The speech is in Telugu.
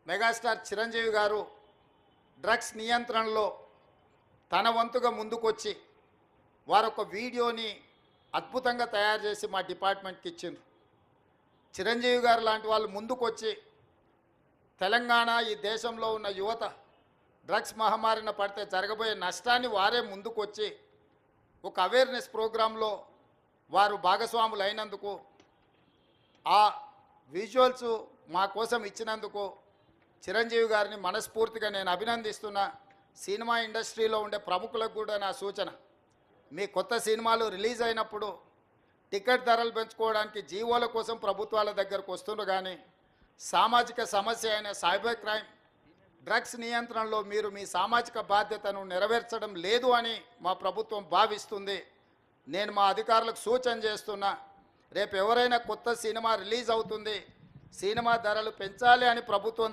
మెగాస్టార్ చిరంజీవి గారు డ్రగ్స్ నియంత్రణలో తన వంతుగా ముందుకొచ్చి వారొక వీడియోని అద్భుతంగా తయారు చేసి మా డిపార్ట్మెంట్కి ఇచ్చిండ్రు. చిరంజీవి గారు లాంటి వాళ్ళు ముందుకొచ్చి తెలంగాణ ఈ దేశంలో ఉన్న యువత డ్రగ్స్ మహమ్మారిన పడితే జరగబోయే నష్టాన్ని వారే ముందుకొచ్చి ఒక అవేర్నెస్ ప్రోగ్రాంలో వారు భాగస్వాములు అయినందుకు, ఆ విజువల్స్ మా కోసం ఇచ్చినందుకు చిరంజీవి గారిని మనస్ఫూర్తిగా నేను అభినందిస్తున్నా. సినిమా ఇండస్ట్రీలో ఉండే ప్రముఖులకు కూడా నా సూచన, మీ కొత్త సినిమాలు రిలీజ్ అయినప్పుడు టికెట్ ధరలు పెంచుకోవడానికి జీవోల కోసం ప్రభుత్వాల దగ్గరకు వస్తున్నారు, కానీ సామాజిక సమస్య అయిన సైబర్ క్రైమ్ డ్రగ్స్ నియంత్రణలో మీరు మీ సామాజిక బాధ్యతను నెరవేర్చడం లేదు అని మా ప్రభుత్వం భావిస్తుంది. నేను మా అధికారులకు సూచన చేస్తున్నా, రేపు ఎవరైనా కొత్త సినిమా రిలీజ్ అవుతుంది, సినిమా ధరలు పెంచాలి అని ప్రభుత్వం